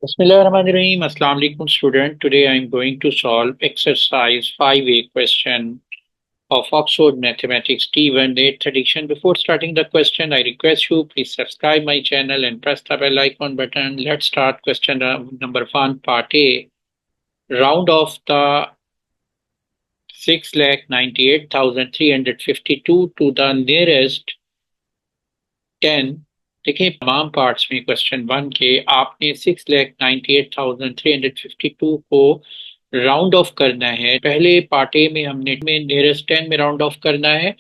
Bismillahirrahmanirrahim. Assalamu alaikum student. Today I am going to solve exercise 5A question of Oxford Mathematics T1 8th edition. Before starting the question, I request you please subscribe my channel and press the bell icon button. Let's start question number 1 part A. Round off the 6,98,352 to the nearest 10। देखिए तमाम parts में question 1 के आपने 6,98,352 को round of करना है। पहले part A में हमने में नियरेस्ट 10 में राउंड ऑफ करना है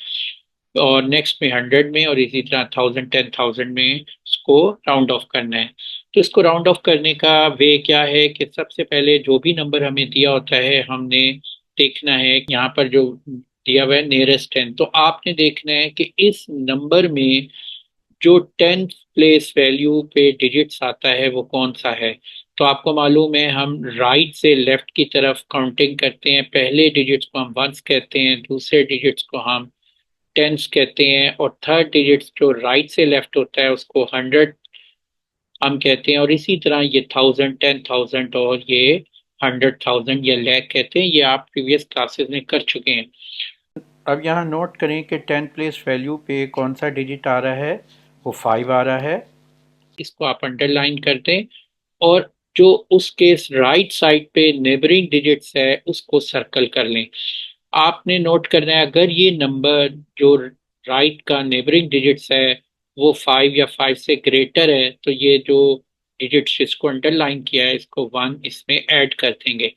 और नेक्स्ट में 100 में और इसी तरह 1000 10,000 में इसको राउंड ऑफ करना है। तो इसको राउंड ऑफ करने का वे क्या है कि सबसे पहले जो भी नंबर हमें दिया होता है हमने देखना है यहाँ पर जो दिया हुआ है नियरेस्ट 10, तो आपने देखना है कि इस नंबर में जो 10th प्लेस वैल्यू पे डिजिट्स आता है वो कौन सा है। तो आपको मालूम है हम राइट से लेफ्ट की तरफ काउंटिंग करते हैं। पहले डिजिट्स को हम वंस कहते हैं, दूसरे डिजिट्स को हम टेंस कहते हैं और थर्ड डिजिट्स जो राइट से लेफ्ट होता है उसको 100 हम कहते हैं। और इसी तरह ये 1000 10,000 और ये 100,000 या लैख कहते हैं। ये आप प्रीवियस क्लासेस में कर चुके हैं। अब यहाँ नोट करें कि 10 प्लेस वैल्यू पे कौन सा डिजिट आ रहा है, वो 5 आ रहा है। इसको आप अंडरलाइन कर दें और जो उसके राइट साइड पे नेबरिंग डिजिट्स है उसको सर्कल कर लें। आपने नोट करना है अगर ये नंबर जो राइट का नेबरिंग डिजिट्स है वो 5 या 5 से ग्रेटर है तो ये जो डिजिट्स जिसको अंडरलाइन किया है इसको 1 इसमें ऐड कर देंगे।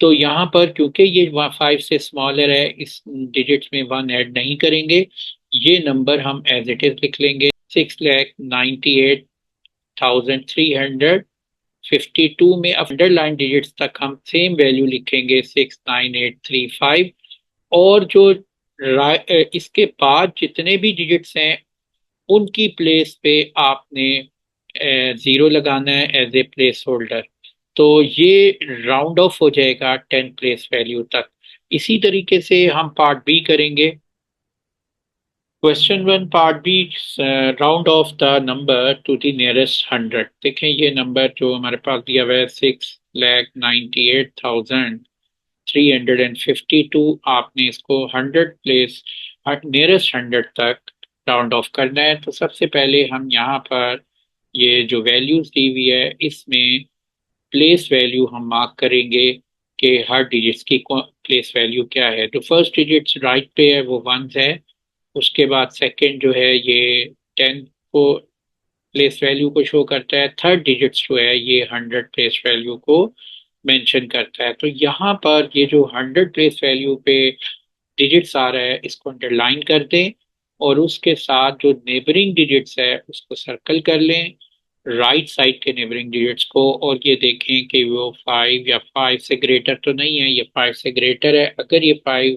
तो यहाँ पर क्योंकि ये 5 से स्मॉलर है इस डिजिट्स में 1 ऐड नहीं करेंगे, ये नंबर हम एज इट इज लिख लेंगे। 6,98,352 में अंडरलाइन डिजिट्स तक हम सेम वैल्यू लिखेंगे 69835। और जो इसके बाद जितने भी डिजिट्स हैं उनकी प्लेस पे आपने जीरो लगाना है एज ए प्लेस होल्डर। तो ये राउंड ऑफ हो जाएगा 10 प्लेस वैल्यू तक। इसी तरीके से हम पार्ट बी करेंगे। Question 1 part B, round off the number to the nearest 100। देखें ये नंबर जो हमारे पास दिया हुआ है 6,98,352, आपने इसको 100 प्लेस नियरेस्ट 100 तक राउंड ऑफ करना है। तो सबसे पहले हम यहाँ पर ये जो वैल्यूज दी हुई है इसमें प्लेस वैल्यू हम मार्क करेंगे कि हर डिजिट्स की प्लेस वैल्यू क्या है। तो फर्स्ट डिजिट्स राइट पे है वो 1 है, उसके बाद सेकंड जो है ये 10 को प्लेस वैल्यू को शो करता है, थर्ड डिजिट्स जो है ये 100 प्लेस वैल्यू को मेंशन करता है। तो यहाँ पर ये जो 100 प्लेस वैल्यू पे डिजिट्स आ रहा है इसको अंडरलाइन कर दें और उसके साथ जो नेबरिंग डिजिट्स है उसको सर्कल कर लें राइट साइड के नेबरिंग डिजिट्स को। और ये देखें कि वो 5 या 5 से ग्रेटर तो नहीं है, ये 5 से ग्रेटर है। अगर ये 5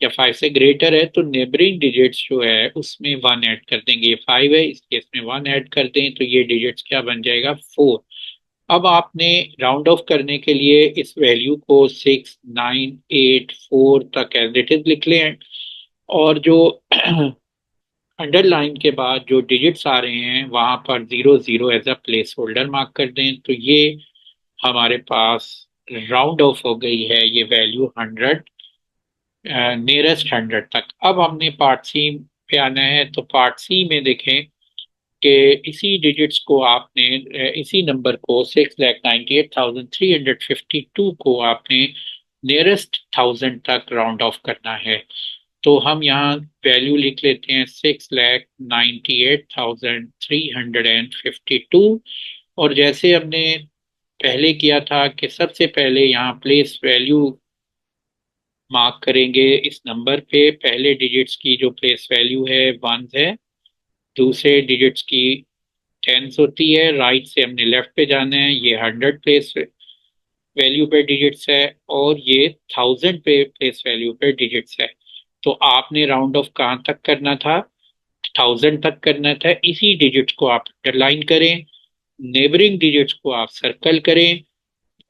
या 5 से ग्रेटर है तो नेबरिंग डिजिट्स जो है उसमें 1 ऐड कर देंगे। ये 5 है इस केस में 1 ऐड कर दें तो ये डिजिट्स क्या बन जाएगा 4। अब आपने राउंड ऑफ करने के लिए इस वैल्यू को 6,9,8,4 तक एज इट इज लिख लें और जो अंडरलाइन के बाद जो डिजिट्स आ रहे हैं वहां पर 0 0 as a place holder mark कर दें। तो ये हमारे पास राउंड ऑफ हो गई है ये वैल्यू 100 नियरेस्ट 100 तक। अब हमने पार्ट सी पे आना है। तो पार्ट सी में देखें कि इसी डिजिट्स को आपने इसी नंबर को 6,98,352 को आपने नियरेस्ट 1000 तक राउंड ऑफ करना है। तो हम यहाँ वैल्यू लिख लेते हैं 6,98,352। और जैसे हमने पहले किया था कि सबसे पहले यहाँ प्लेस वैल्यू मार्क करेंगे इस नंबर पे। पहले डिजिट्स की जो प्लेस वैल्यू है 1 है, दूसरे डिजिट्स की 10 होती है। राइट से हमने लेफ्ट पे जाना है, ये 100 प्लेस वैल्यू पे डिजिट्स है और ये 1000 पे प्लेस वैल्यू पे डिजिट्स है। तो आपने राउंड ऑफ कहाँ तक करना था, 1000 तक करना था। इसी डिजिट्स को आप अंडरलाइन करें, नेबरिंग डिजिट्स को आप सर्कल करें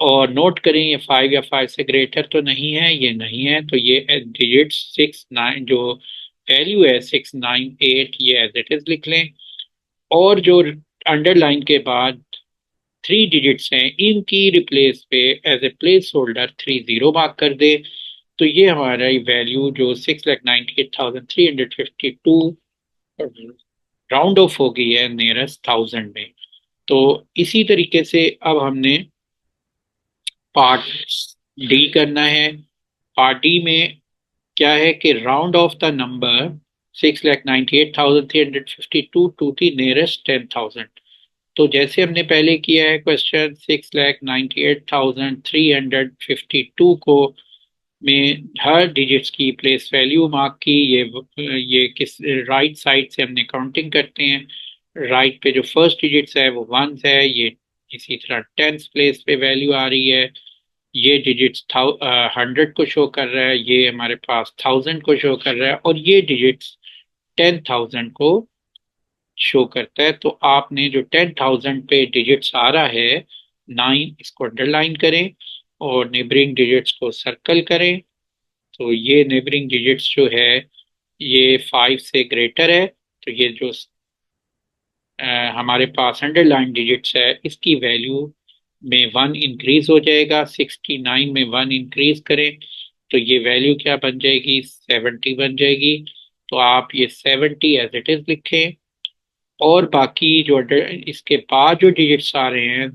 और नोट करें ये 5 या 5 से ग्रेटर तो नहीं है, ये नहीं है। तो ये डिजिट 6 9 जो वैल्यू है 698 ये एज इट इज लिख लें और जो अंडरलाइन के बाद 3 डिजिट्स हैं, इनकी रिप्लेस पे as a place holder 30 mark कर दे। तो ये हमारा वैल्यू जो 6,98,352 राउंड ऑफ हो गई है नियरेस्ट 1000 में। तो इसी तरीके से अब हमने पार्ट डी करना है। पार्ट डी में क्या है कि round off the number 6,98,352 to the nearest 10,000। तो जैसे हमने पहले किया है क्वेश्चन 6,98,352 को में हर डिजिट्स की प्लेस वैल्यू मार्क की। ये किस राइट साइड से हमने काउंटिंग करते हैं। राइट पे जो फर्स्ट डिजिट्स है वो वंस है, ये इसी तरह टेंथ प्लेस पे वैल्यू आ रही है। ये डिजिट्स 100 को शो कर रहा है, ये हमारे पास 1000 को शो कर रहा है, और ये डिजिट्स 10,000 को शो करता है। तो आपने जो 10,000 पे डिजिट्स आ रहा है 9, इसको अंडरलाइन करें और नेबरिंग डिजिट्स को सर्कल करें। तो ये नेबरिंग डिजिट्स जो है ये 5 से ग्रेटर है, तो ये जो हमारे पास अंडरलाइन डिजिट्स है इसकी वैल्यू में 1 इंक्रीज हो जाएगा। 69 में 1 इंक्रीज करें तो ये वैल्यू क्या बन जाएगी, 70 बन जाएगी। तो आप ये 70 एज इट इज लिखें। और बाकी जो इसके बाद जो डिजिट्स आ रहे हैं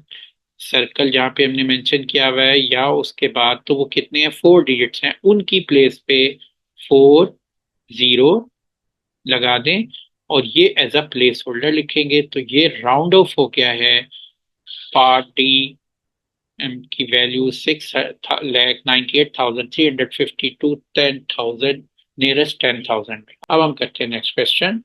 सर्कल जहाँ पे हमने मेंशन किया हुआ है या उसके बाद, तो वो कितने हैं, 4 डिजिट्स हैं, उनकी प्लेस पे 40 लगा दें और ये एज अ प्लेस होल्डर लिखेंगे। तो ये राउंड ऑफ हो गया है पार्ट डी की वैल्यू 6,98,352 10,000 नियरेस्ट 10,000 में। अब हम करते हैं next question.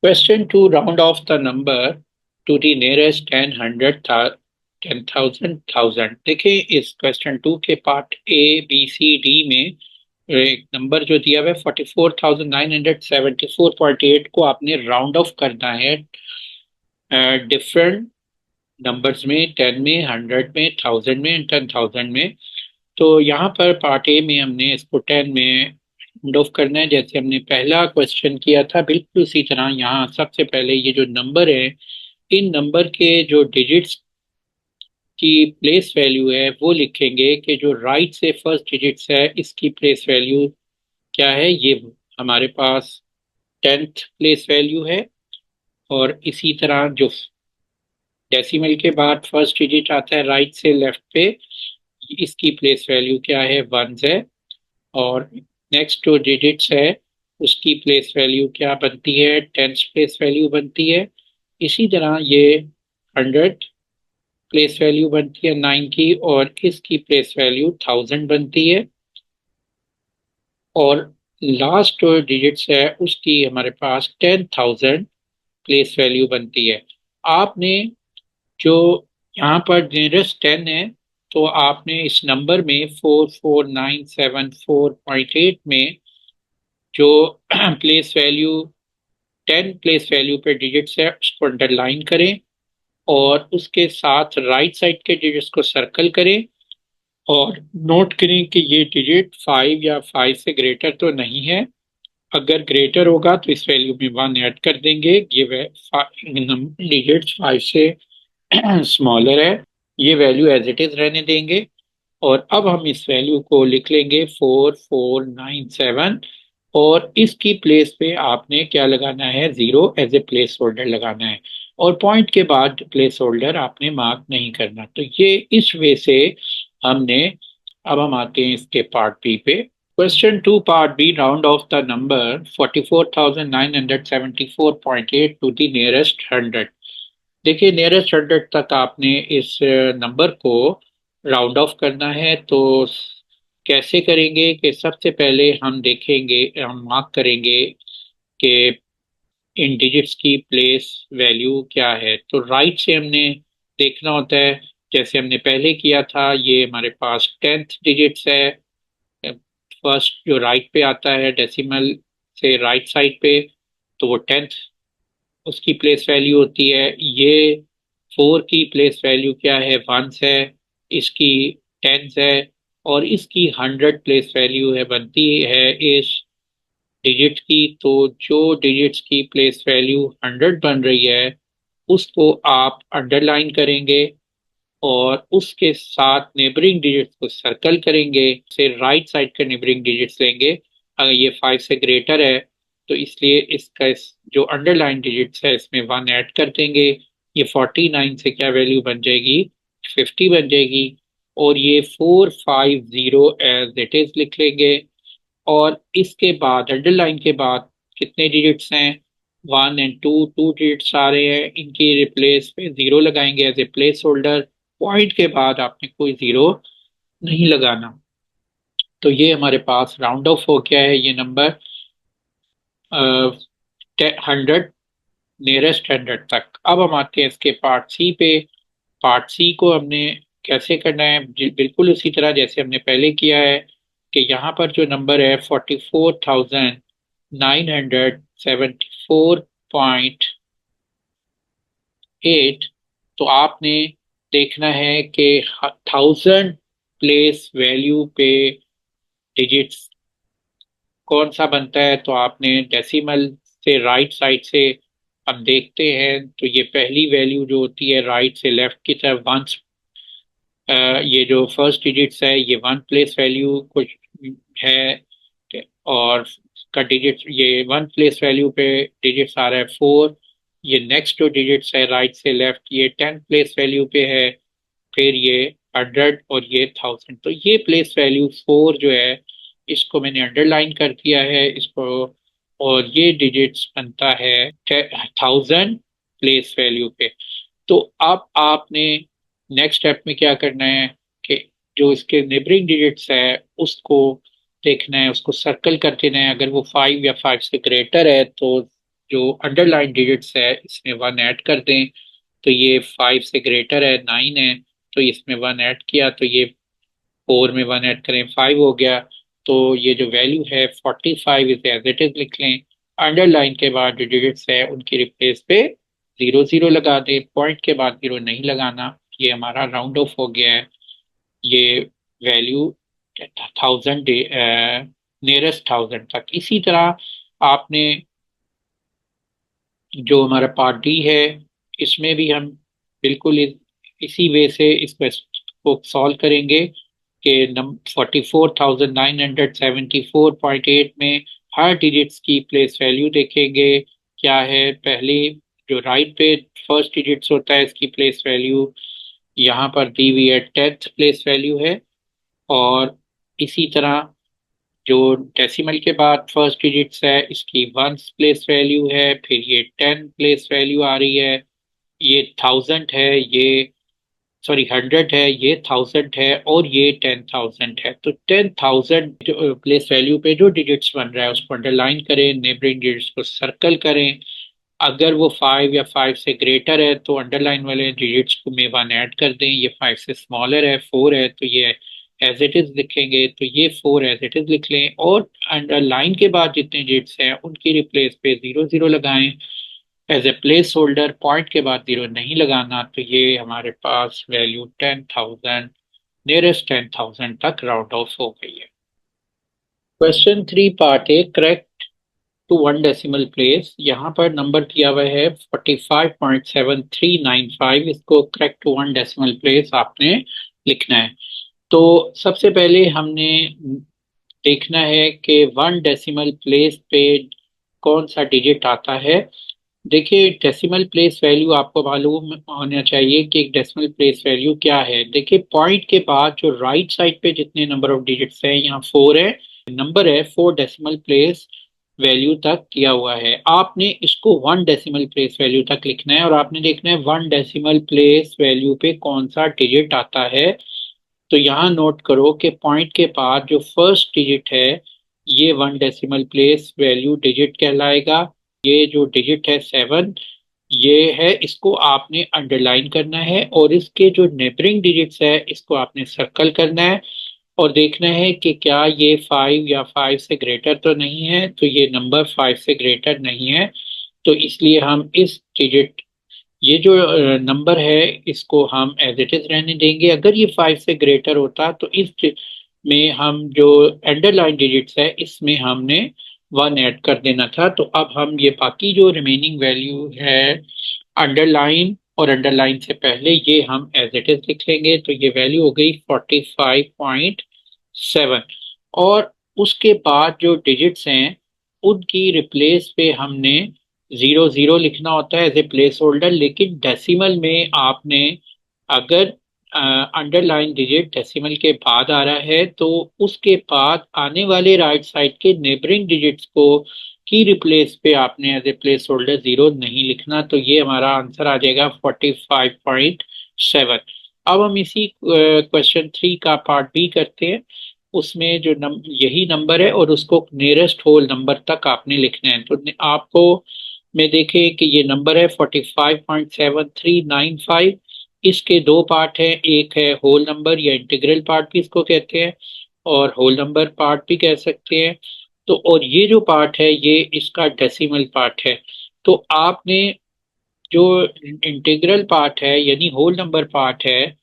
Question two, round off the number to the nearest 10, 100, 10,000, 1000। देखिए इस क्वेश्चन टू के part A B C D में एक नंबर जो दिया हुआ है 44,974.8 को आपने राउंड ऑफ करना है डिफरेंट नंबर्स में, 10 में, 100 में, 1000 में, 10,000 में। तो यहाँ पर पार्ट ए में हमने इसको 10 में राउंड ऑफ करना है, जैसे हमने पहला क्वेश्चन किया था बिल्कुल उसी तरह। यहाँ सबसे पहले ये जो नंबर है इन नंबर के जो डिजिट्स की प्लेस वैल्यू है वो लिखेंगे कि जो राइट से फर्स्ट डिजिट्स है इसकी प्लेस वैल्यू क्या है, ये हमारे पास 10th प्लेस वैल्यू है। और इसी तरह जो डेसिमल के बाद फर्स्ट डिजिट आता है राइट से लेफ्ट पे, इसकी प्लेस वैल्यू क्या है, 1 है। और नेक्स्ट जो डिजिट्स है उसकी प्लेस वैल्यू क्या बनती है, 10th प्लेस वैल्यू बनती है। इसी तरह ये 100 प्लेस वैल्यू बनती है 9 की, और इसकी प्लेस वैल्यू 1000 बनती है। और लास्ट जो डिजिट्स है उसकी हमारे पास 10,000 प्लेस वैल्यू बनती है। आपने जो यहाँ पर नियरेस्ट 10 है तो आपने इस नंबर में 44974.8 में जो प्लेस वैल्यू 10 प्लेस वैल्यू पे डिजिट्स है उसको अंडरलाइन करें और उसके साथ राइट साइड के डिजिट्स को सर्कल करें और नोट करें कि ये डिजिट 5 या 5 से ग्रेटर तो नहीं है। अगर ग्रेटर होगा तो इस वैल्यू में 1 ऐड कर देंगे। ये डिजिट्स 5 से स्मॉलर है, ये वैल्यू एज इट इज रहने देंगे। और अब हम इस वैल्यू को लिख लेंगे 4497, और इसकी प्लेस पे आपने क्या लगाना है, 0 एज ए प्लेस होल्डर लगाना है। और पॉइंट के बाद प्लेस होल्डर आपने मार्क नहीं करना। तो ये इस वे से हमने, अब हम आते हैं इसके पार्ट बी पे। Question two part B, round off the number 44,974.8 to the nearest 100। देखिए नियरेस्ट 100 तक आपने इस नंबर को राउंड ऑफ करना है। तो कैसे करेंगे कि सबसे पहले हम देखेंगे, हम मार्क करेंगे कि इन डिजिट्स की प्लेस वैल्यू क्या है। तो राइट से हमने देखना होता है, जैसे हमने पहले किया था। ये हमारे पास 10th डिजिट्स है, फर्स्ट जो राइट पे आता है डेसिमल से राइट साइड पे, तो वो 10th उसकी प्लेस वैल्यू होती है। ये 4 की प्लेस वैल्यू क्या है, 1 है, इसकी 10 है, और इसकी 100 प्लेस वैल्यू है बनती है इस डिजिट की। तो जो डिजिट्स की प्लेस वैल्यू 100 बन रही है उसको आप अंडरलाइन करेंगे और उसके साथ नेबरिंग डिजिट्स को सर्कल करेंगे, से राइट साइड के नेबरिंग डिजिट्स लेंगे। अगर ये 5 से ग्रेटर है तो इसलिए इसका जो अंडरलाइन डिजिट्स है इसमें 1 ऐड कर देंगे। ये 49 से क्या वैल्यू बन जाएगी, 50 बन जाएगी। और ये 450 एज इट इज लिख लेंगे। और इसके बाद अंडरलाइन के बाद कितने डिजिट्स हैं, 1 और 2, 2 डिजिट्स आ रहे हैं, इनकी रिप्लेस पे जीरो लगाएंगे as a place holder. Point के बाद आपने कोई जीरो नहीं लगाना। तो ये हमारे पास राउंड ऑफ हो गया है ये नंबर 100, नियरेस्ट 100 तक। अब हम आते हैं इसके पार्ट सी पे। पार्ट सी को हमने कैसे करना है, बिल्कुल उसी तरह जैसे हमने पहले किया है कि यहाँ पर जो नंबर है 44,974.8, तो आपने देखना है कि 1000 प्लेस वैल्यू पे डिजिट्स कौन सा बनता है। तो आपने डेसिमल से राइट साइड से हम देखते हैं तो ये पहली वैल्यू जो होती है राइट से लेफ्ट की तरफ वंस, ये जो फर्स्ट डिजिट्स है ये 1 प्लेस वैल्यू कुछ है। और का डिजिट ये 1 प्लेस वैल्यू पे डिजिट्स आ रहा है 4। ये नेक्स्ट जो डिजिट्स है राइट से लेफ्ट ये 10 प्लेस वैल्यू पे है। फिर ये 100 और ये 1000। तो ये प्लेस वैल्यू 4 जो है इसको मैंने अंडरलाइन कर दिया है इसको। और ये डिजिट्स बनता है 1000 प्लेस वैल्यू पे। तो अब आपने नेक्स्ट स्टेप में क्या करना है कि जो इसके नेबरिंग डिजिट्स है उसको देखना है, उसको सर्कल कर देना है। अगर वो 5 या 5 से ग्रेटर है तो जो अंडरलाइन डिजिट्स है इसमें 1 ऐड कर दें। तो ये 5 से ग्रेटर है, 9 है, तो इसमें 1 ऐड किया तो ये 4 में 1 ऐड करें 5 हो गया। तो ये जो वैल्यू है 45 इसे एज इट इज लिख लें। अंडरलाइन के बाद जो डिजिट्स है उनकी रिप्लेस पे 00 लगा दें, पॉइंट के बाद जीरो नहीं लगाना। ये हमारा राउंड ऑफ हो गया है ये वैल्यू 1000, नियरेस्ट 1000 तक। इसी तरह आपने जो हमारा पार्ट डी है इसमें भी हम बिल्कुल इसी वे से इस क्वेश्चन को सॉल्व करेंगे कि 44,974.8 में हर डिजिट्स की प्लेस वैल्यू देखेंगे क्या है। पहले जो राइट पे फर्स्ट डिजिट्स होता है इसकी प्लेस वैल्यू यहाँ पर दी हुई है 10th प्लेस वैल्यू है। और इसी तरह जो डेसिमल के बाद फर्स्ट डिजिट्स है इसकी 1 प्लेस वैल्यू है, फिर ये 10 प्लेस वैल्यू आ रही है, ये 1000 है, ये सॉरी 100 है, ये 1000 है और ये 10,000 है। तो 10,000 प्लेस वैल्यू पे जो डिजिट्स बन रहा है उसको अंडरलाइन करें, नेबरिंग डिजिट्स को सर्कल करें। अगर वो 5 या 5 से ग्रेटर है तो अंडरलाइन वाले डिजिट्स को में 1 ऐड कर दें। ये 5 से स्मॉलर है 4 है तो ये एज इट इज लिखेंगे, तो ये 4 एज इट इज लिख लें। और अंडरलाइन के बाद जितने डिजिट्स हैं उनकी रिप्लेस पे 00 लगाएं as a place holder, point के बाद जीरो नहीं लगाना। तो ये हमारे पास वैल्यू 10,000, नियरेस्ट 10,000 तक राउंड ऑफ हो गई है। Question 3 part A, correct to 1 decimal place. यहाँ पर नंबर दिया हुआ है 45.7395, इसको करेक्ट टू 1 डेसिमल प्लेस आपने लिखना है। तो सबसे पहले हमने देखना है कि 1 डेसिमल प्लेस पे कौन सा डिजिट आता है। देखिए डेसिमल प्लेस वैल्यू आपको मालूम होना चाहिए कि एक डेसिमल प्लेस वैल्यू क्या है। देखिए पॉइंट के बाद जो राइट साइड पे जितने नंबर ऑफ डिजिट्स हैं, यहाँ 4 है, नंबर है 4 डेसिमल प्लेस वैल्यू तक किया हुआ है। आपने इसको 1 डेसिमल प्लेस वैल्यू तक लिखना है और आपने देखना है 1 डेसिमल प्लेस वैल्यू पे कौन सा डिजिट आता है। तो यहाँ नोट करो कि पॉइंट के बाद जो फर्स्ट डिजिट है ये 1 डेसिमल प्लेस वैल्यू डिजिट कहलाएगा। ये जो डिजिट है 7 ये है, इसको आपने अंडरलाइन करना है और इसके जो नेबरिंग डिजिट्स है इसको आपने सर्कल करना है और देखना है कि क्या ये 5 या 5 से ग्रेटर तो नहीं है। तो ये नंबर 5 से ग्रेटर नहीं है, तो इसलिए हम इस डिजिट ये जो नंबर है इसको हम एज इट इज रहने देंगे। अगर ये 5 से ग्रेटर होता तो इस में हम जो अंडरलाइन डिजिट्स है इसमें हमने 1 ऐड कर देना था। तो अब हम ये बाकी जो रिमेनिंग वैल्यू है अंडरलाइन और अंडरलाइन से पहले ये हम एज इट इज लिख लेंगे, तो ये वैल्यू हो गई 45.7। और उसके बाद जो डिजिट्स हैं उनकी रिप्लेस पे हमने 00 लिखना होता है एज ए प्लेस होल्डर, लेकिन डेसिमल में आपने अगर अंडरलाइन डिजिट डेसिमल के बाद आ रहा है तो उसके बाद आने वाले राइट साइड के नेबरिंग डिजिट्स को की रिप्लेस पे आपने एज ए प्लेस होल्डर 0 नहीं लिखना। तो ये हमारा आंसर आ जाएगा 45.7। अब हम इसी क्वेश्चन 3 का पार्ट बी करते हैं। उसमें जो यही नंबर है और उसको नियरेस्ट होल नंबर तक आपने लिखना है। तो आपको में देखें कि ये नंबर है 45.7395। इसके दो पार्ट हैं, एक है होल नंबर या इंटीग्रल पार्ट भी इसको कहते हैं और होल नंबर पार्ट भी कह सकते हैं। तो और ये जो पार्ट है ये इसका डेसिमल पार्ट है। तो आपने जो इंटीग्रल पार्ट है यानी होल नंबर पार्ट है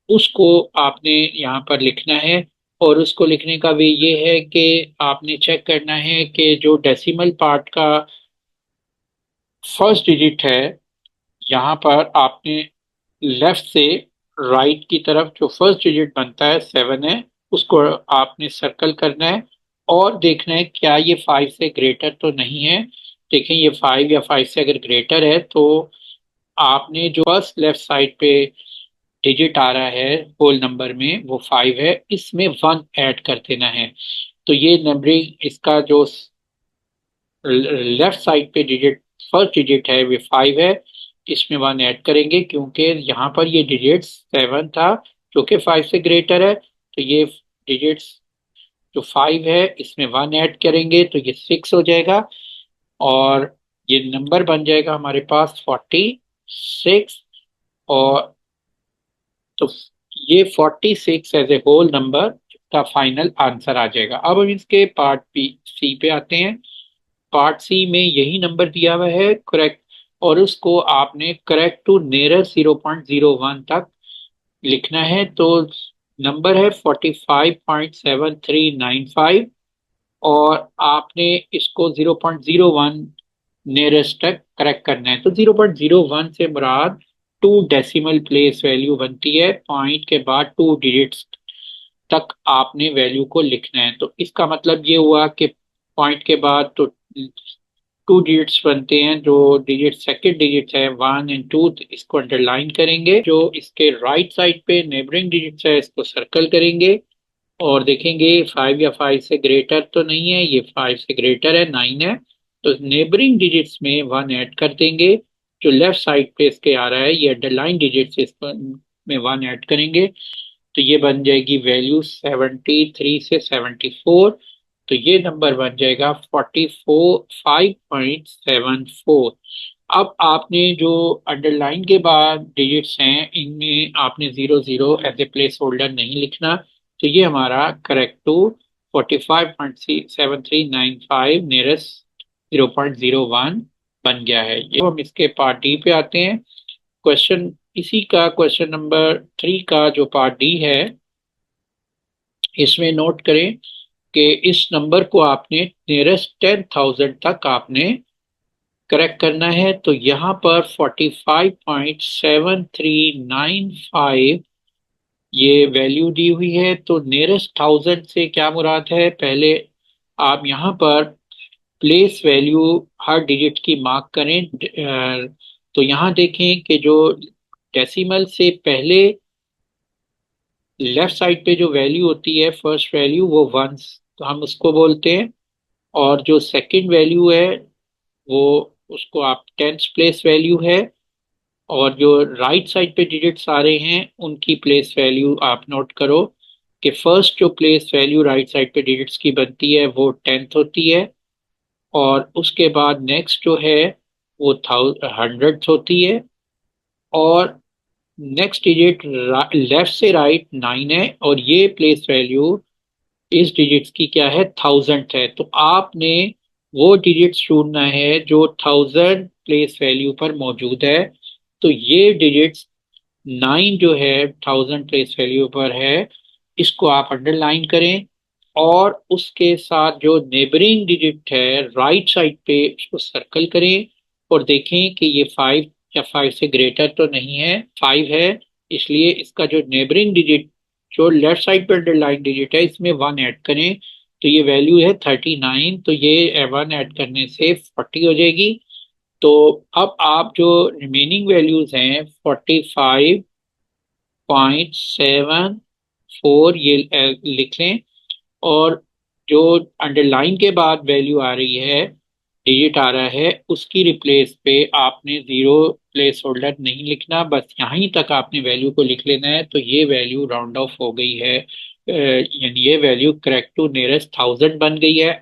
उसको आपने यहाँ पर लिखना है। और उसको लिखने का वे ये है कि आपने चेक करना है कि जो डेसिमल पार्ट का फर्स्ट डिजिट है यहाँ पर आपने लेफ्ट से राइट की तरफ जो फर्स्ट डिजिट बनता है 7 है उसको आपने सर्कल करना है और देखना है क्या ये 5 से ग्रेटर तो नहीं है। देखें ये 5 या 5 से अगर ग्रेटर है तो आपने जो फर्स्ट लेफ्ट साइड पे डिजिट आ रहा है होल नंबर में वो 5 है, इसमें 1 ऐड कर देना है। तो ये नंबरिंग इसका जो लेफ्ट साइड पे डिजिट फर्स्ट डिजिट है वे 5 है, इसमें 1 ऐड करेंगे क्योंकि यहाँ पर ये डिजिट 7 था जो कि 5 से ग्रेटर है। तो ये डिजिट्स जो 5 है इसमें 1 ऐड करेंगे तो ये 6 हो जाएगा और ये नंबर बन जाएगा हमारे पास 46। और तो ये 46 एज ए होल नंबर का फाइनल आंसर आ जाएगा। अब हम इसके पार्ट बी सी पे आते हैं। पार्ट सी में यही नंबर दिया हुआ है करेक्ट और उसको आपने करेक्ट टू नियर 0.01 तक लिखना है। तो नंबर है 45.7395 और आपने इसको 0.01 नियरेस्ट तक करेक्ट करना है। तो 0.01 से मुराद टू डेसिमल प्लेस वैल्यू बनती है, पॉइंट के बाद 2 डिजिट्स तक आपने वैल्यू को लिखना है। तो इसका मतलब ये हुआ कि पॉइंट के बाद तो 2 डिजिट्स बनते हैं, जो डिजिट सेकंड डिजिट है 1 एंड 2 इसको अंडरलाइन करेंगे, जो इसके राइट साइड पे नेबरिंग डिजिट्स है इसको सर्कल करेंगे और देखेंगे 5 या 5 से ग्रेटर तो नहीं है, ये 5 से ग्रेटर है 9 है। तो नेबरिंग डिजिट्स में 1 ऐड कर देंगे, जो लेफ्ट साइड पे इसके आ रहा है ये अंडरलाइन डिजिट्स इस पर में 1 ऐड करेंगे तो ये बन जाएगी वैल्यू 73 से 74। तो ये नंबर बन जाएगा 45.74। अब आपने जो अंडरलाइन के बाद डिजिट्स हैं इनमें आपने 00 एज ए प्लेस होल्डर नहीं लिखना। तो ये हमारा करेक्ट टू 45.7395 नियरेस्ट 0.01 बन गया है। ये हम इसके पार्ट डी पे आते हैं। क्वेश्चन इसी का क्वेश्चन नंबर 3 का जो पार्ट डी है इसमें नोट करें कि इस नंबर को आपने नियरेस्ट 10,000 तक आपने करेक्ट करना है। तो यहाँ पर 45.7395 ये वैल्यू दी हुई है। तो नियरेस्ट 1000 से क्या मुराद है, पहले आप यहाँ पर प्लेस वैल्यू हर डिजिट की मार्क करें। तो यहाँ देखें कि जो डेसिमल से पहले लेफ्ट साइड पे जो वैल्यू होती है फर्स्ट वैल्यू वो वंस, तो हम उसको बोलते हैं। और जो सेकंड वैल्यू है वो उसको आप टेंस प्लेस वैल्यू है। और जो राइट साइड पे डिजिट्स आ रहे हैं उनकी प्लेस वैल्यू आप नोट करो कि फर्स्ट जो प्लेस वैल्यू राइट साइड पे डिजिट्स की बनती है वो 10th होती है और उसके बाद नेक्स्ट जो है वो 100th होती है और नेक्स्ट डिजिट लेफ्ट से राइट 9 है और ये प्लेस वैल्यू इस डिजिट्स की क्या है 1000 है। तो आपने वो डिजिट्स ढूंढना है जो 1000 प्लेस वैल्यू पर मौजूद है। तो ये डिजिट्स 9 जो है 1000 प्लेस वैल्यू पर है इसको आप अंडरलाइन करें और उसके साथ जो नेबरिंग डिजिट है राइट साइड पे उसको सर्कल करें और देखें कि ये 5 या 5 से ग्रेटर तो नहीं है, 5 है, इसलिए इसका जो नेबरिंग डिजिट, जो लेफ्ट साइड पर अंडरलाइन डिजिट है, इसमें 1 ऐड करें तो ये वैल्यू है 39, तो ये 1 ऐड करने से 40 हो जाएगी। तो अब आप जो रिमेनिंग वैल्यूज हैं 45.74 ये लिख लें, और जो अंडरलाइन के बाद वैल्यू आ रही है, डिजिट आ रहा है, उसकी रिप्लेस पे आपने जीरो प्लेस होल्डर नहीं लिखना, बस यहीं तक आपने वैल्यू को लिख लेना है। तो ये वैल्यू राउंड ऑफ हो गई है, यानी ये वैल्यू करेक्ट टू नियरेस्ट 1000 बन गई है।